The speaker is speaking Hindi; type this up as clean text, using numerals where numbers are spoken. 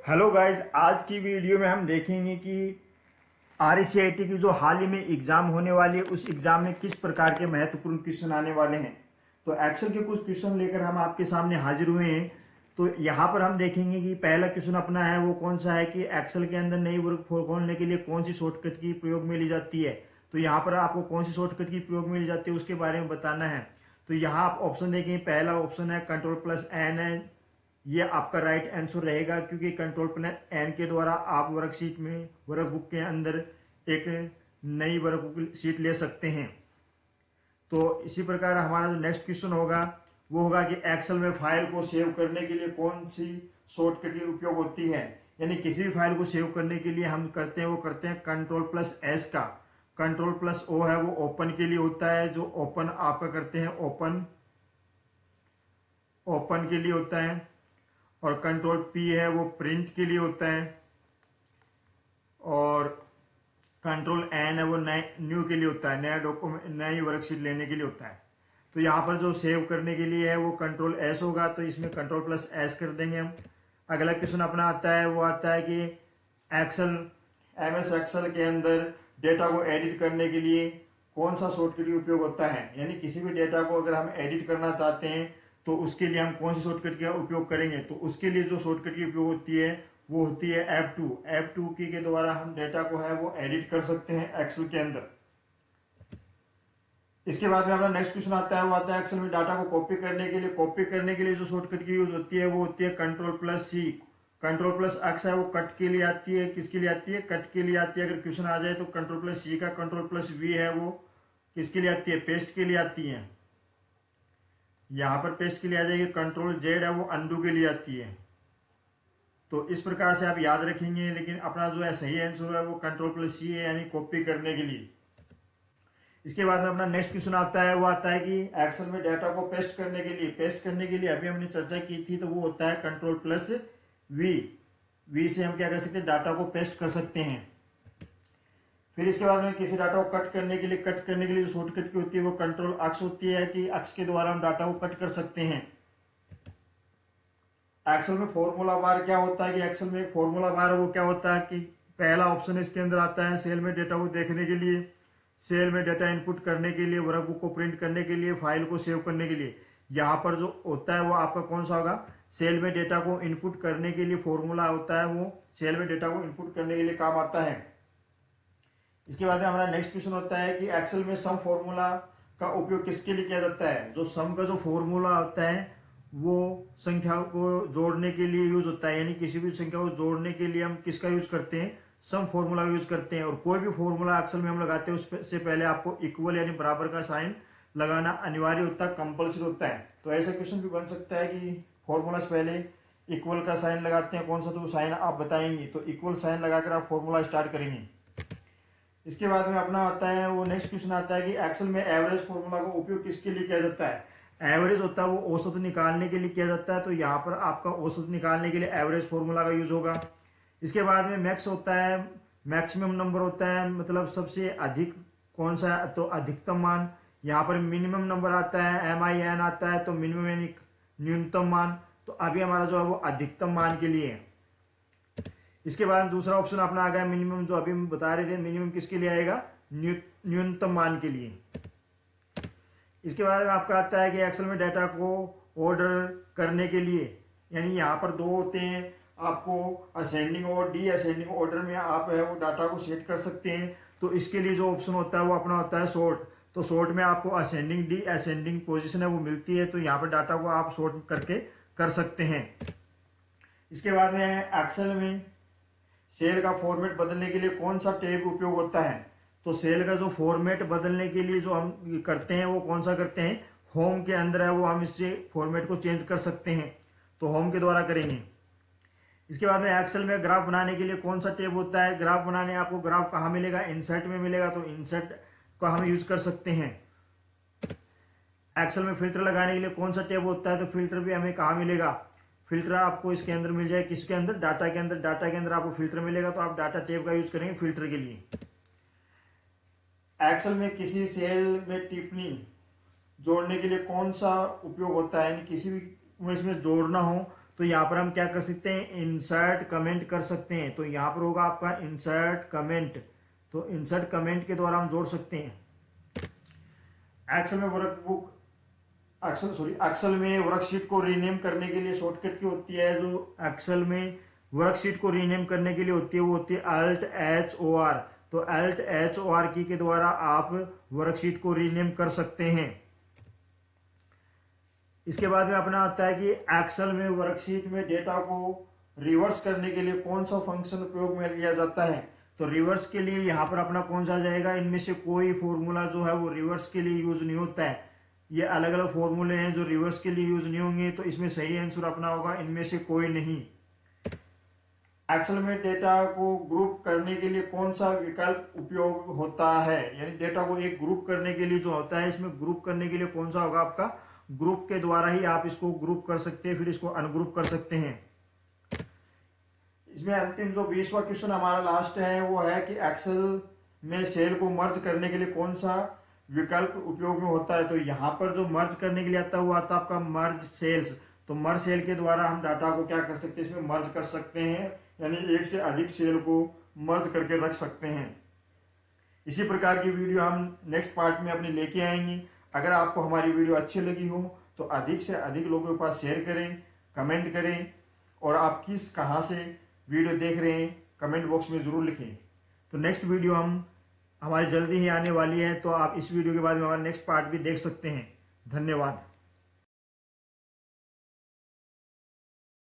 हेलो गाइज, आज की वीडियो में हम देखेंगे कि आरसीआईटी की जो हाल ही में एग्जाम होने वाली है उस एग्जाम में किस प्रकार के महत्वपूर्ण क्वेश्चन आने वाले हैं। तो एक्सेल के कुछ क्वेश्चन लेकर हम आपके सामने हाजिर हुए हैं। तो यहाँ पर हम देखेंगे कि पहला क्वेश्चन अपना है वो कौन सा है कि एक्सेल के अंदर नई वर्क खोलने के लिए कौन सी शॉर्टकट की प्रयोग में ली जाती है। तो यहाँ पर आपको कौन सी शॉर्टकट की प्रयोग में ली जाती है उसके बारे में बताना है। तो यहाँ आप ऑप्शन देखें, पहला ऑप्शन है कंट्रोल+N है। ये आपका राइट आंसर रहेगा क्योंकि कंट्रोल+N के द्वारा आप वर्कशीट में वर्कबुक के अंदर एक नई वर्कबुक शीट ले सकते हैं। तो इसी प्रकार हमारा जो नेक्स्ट क्वेश्चन होगा वो होगा कि एक्सेल में फाइल को सेव करने के लिए कौन सी शॉर्टकट की उपयोग होती है। यानी किसी भी फाइल को सेव करने के लिए हम करते हैं वो करते हैं कंट्रोल+S का। कंट्रोल+O है वो ओपन के लिए होता है, जो ओपन आपका करते हैं ओपन के लिए होता है। और कंट्रोल+P है वो प्रिंट के लिए होता है। और कंट्रोल+N है वो नए न्यू के लिए होता है, नया डॉक्यूमेंट नई वर्कशीट लेने के लिए होता है। तो यहाँ पर जो सेव करने के लिए है वो कंट्रोल+S होगा, तो इसमें कंट्रोल+S कर देंगे हम। अगला क्वेश्चन अपना आता है वो आता है कि एक्सेल MS एक्सेल के अंदर डेटा को एडिट करने के लिए कौन सा शॉर्टकट का उपयोग होता है। यानी किसी भी डेटा को अगर हम एडिट करना चाहते हैं तो उसके लिए हम कौन सी शॉर्टकट का उपयोग करेंगे। तो उसके लिए जो शॉर्टकट की उपयोग होती है वो होती है F2 की के द्वारा हम डेटा को है वो एडिट कर सकते हैं एक्सेल के अंदर। इसके बाद में अपना नेक्स्ट क्वेश्चन आता है वो आता है एक्सेल में डाटा को कॉपी करने के लिए जो शॉर्टकट की यूज होती है वो होती है कंट्रोल+C। कंट्रोल+X है वो कट के लिए आती है, किसके लिए आती है, कट के लिए आती है। अगर क्वेश्चन आ जाए तो कंट्रोल+C का कंट्रोल+V है वो किसके लिए आती है, पेस्ट के लिए आती है। यहाँ पर पेस्ट के लिए आ जाएगी। कंट्रोल+Z है वो अंडू के लिए आती है। तो इस प्रकार से आप याद रखेंगे, लेकिन अपना जो है सही आंसर है वो कंट्रोल+C है, यानी कॉपी करने के लिए। इसके बाद में अपना नेक्स्ट क्वेश्चन आता है वो आता है कि एक्सेल में डाटा को पेस्ट करने के लिए अभी हमने चर्चा की थी, तो वो होता है कंट्रोल+V से हम क्या कर सकते हैं, डाटा को पेस्ट कर सकते हैं। फिर इसके बाद में किसी डाटा को कट करने के लिए जो शॉर्टकट की होती है वो कंट्रोल+X होती है कि X के द्वारा हम डाटा को कट कर सकते हैं। एक्सेल में फॉर्मूला बार क्या होता है कि एक्सेल में एक फॉर्मूला बार वो क्या होता है कि पहला ऑप्शन इसके अंदर आता है सेल में डेटा को देखने के लिए, सेल में डेटा इनपुट करने के लिए, वर्कबुक को प्रिंट करने के लिए, फाइल को सेव करने के लिए। यहाँ पर जो होता है वो आपका कौन सा होगा, सेल में डेटा को इनपुट करने के लिए फॉर्मूला होता है वो सेल में डेटा को इनपुट करने के लिए काम आता है। इसके बाद में हमारा नेक्स्ट क्वेश्चन होता है कि एक्सेल में सम फॉर्मूला का उपयोग किसके लिए किया जाता है। जो सम का जो फॉर्मूला होता है वो संख्या को जोड़ने के लिए यूज होता है। यानी किसी भी संख्या को जोड़ने के लिए हम किसका यूज करते हैं, सम फॉर्मूला यूज करते हैं। और कोई भी फॉर्मूला एक्सेल में हम लगाते हैं उससे पहले आपको इक्वल यानी बराबर का साइन लगाना अनिवार्य होता है, कंपल्सरी होता है। तो ऐसा क्वेश्चन भी बन सकता है कि फॉर्मूला से पहले इक्वल का साइन लगाते हैं, कौन सा तो साइन आप बताएंगे, तो इक्वल साइन लगाकर आप फॉर्मूला स्टार्ट करेंगे। इसके बाद में अपना आता है वो नेक्स्ट क्वेश्चन आता है कि एक्सेल में एवरेज फॉर्मूला का उपयोग किसके लिए किया जाता है। एवरेज होता है वो औसत निकालने के लिए किया जाता है, तो यहाँ पर आपका औसत निकालने के लिए एवरेज फॉर्मूला का यूज होगा। इसके बाद में मैक्स होता है, मैक्सिमम नंबर होता है, मतलब सबसे अधिक कौन सा है, तो अधिकतम मान। यहाँ पर मिनिमम नंबर आता है, MIN आता है, तो मिनिमम यानी न्यूनतम मान। तो अभी हमारा जो है वो अधिकतम मान के लिए है। इसके बाद दूसरा ऑप्शन अपना आ गया मिनिमम, जो अभी हम बता रहे थे मिनिमम किसके लिए आएगा, न्यूनतम मान के लिए। इसके बाद आपका आता है कि एक्सेल में डाटा को ऑर्डर करने के लिए, यानी यहाँ पर दो होते हैं, आपको असेंडिंग और डी असेंडिंग ऑर्डर में आप है वो डाटा को सेट कर सकते हैं। तो इसके लिए जो ऑप्शन होता है वो अपना होता है सॉर्ट। तो सॉर्ट में आपको असेंडिंग डी असेंडिंग पोजीशन है वो मिलती है, तो यहाँ पर डाटा को आप सॉर्ट करके कर सकते हैं। इसके बाद में एक्सेल में सेल का फॉर्मेट बदलने के लिए कौन सा टैब उपयोग होता है। तो सेल का जो फॉर्मेट बदलने के लिए जो हम करते हैं वो कौन सा करते हैं, होम के अंदर है वो हम इससे फॉर्मेट को चेंज कर सकते हैं, तो होम के द्वारा करेंगे। इसके बाद में एक्सेल में ग्राफ बनाने के लिए कौन सा टैब होता है। ग्राफ बनाने आपको ग्राफ कहाँ मिलेगा, इंसर्ट में मिलेगा, तो इंसर्ट का हम यूज कर सकते हैं। एक्सेल में फिल्टर लगाने के लिए कौन सा टैब होता है, तो फिल्टर भी हमें कहाँ मिलेगा, फिल्टर आपको इसके अंदर मिल जाए, किसके अंदर, डाटा के अंदर। डाटा के अंदर आपको फिल्टर मिलेगा, तो आप डाटा टैब का यूज करेंगे फिल्टर के लिए। एक्सेल में किसी सेल में टिप्पणी जोड़ने के लिए कौन सा उपयोग होता है, यानी किसी भी इसमें जोड़ना हो तो यहाँ पर हम क्या कर सकते हैं, इंसर्ट कमेंट कर सकते हैं। तो यहाँ पर होगा आपका इंसर्ट कमेंट, तो इंसर्ट कमेंट के द्वारा हम जोड़ सकते हैं। एक्सेल में वर्कबुक एक्सेल में वर्कशीट को रीनेम करने के लिए शॉर्टकट की होती है, जो एक्सेल में वर्कशीट को रीनेम करने के लिए होती है वो होती है Alt+H+OR। तो Alt+H+OR की के द्वारा आप वर्कशीट को रीनेम कर सकते हैं। इसके बाद में अपना आता है कि एक्सेल में वर्कशीट में डेटा को रिवर्स करने के लिए कौन सा फंक्शन उपयोग में लिया जाता है। तो रिवर्स के लिए यहाँ पर अपना कौन सा जाएगा, इनमें से कोई फॉर्मूला जो है वो रिवर्स के लिए यूज नहीं होता है। ये अलग अलग फॉर्मूले हैं जो रिवर्स के लिए यूज नहीं होंगे, तो इसमें सही आंसर अपना होगा इनमें से कोई नहीं। एक्सेल में डेटा को ग्रुप करने के लिए कौन सा विकल्प उपयोग होता है, यानी डेटा को एक ग्रुप करने के लिए जो होता है, इसमें ग्रुप करने के लिए कौन सा होगा आपका, ग्रुप के द्वारा ही आप इसको ग्रुप कर सकते हैं, फिर इसको अनग्रुप कर सकते हैं। इसमें अंतिम जो 20वां क्वेश्चन हमारा लास्ट है वो है कि एक्सेल में सेल को मर्ज करने के लिए कौन सा विकल्प उपयोग में होता है। तो यहाँ पर जो मर्ज करने के लिए आता है वो आता है आपका मर्ज सेल्स। तो मर्ज सेल के द्वारा हम डाटा को क्या कर सकते हैं, इसमें मर्ज कर सकते हैं, यानी एक से अधिक सेल को मर्ज करके रख सकते हैं। इसी प्रकार की वीडियो हम नेक्स्ट पार्ट में अपने लेके आएंगे। अगर आपको हमारी वीडियो अच्छी लगी हो तो अधिक से अधिक लोगों के पास शेयर करें, कमेंट करें, और आप किस कहाँ से वीडियो देख रहे हैं कमेंट बॉक्स में ज़रूर लिखें। तो नेक्स्ट वीडियो हमारी जल्दी ही आने वाली है, तो आप इस वीडियो के बाद में हमारा नेक्स्ट पार्ट भी देख सकते हैं। धन्यवाद।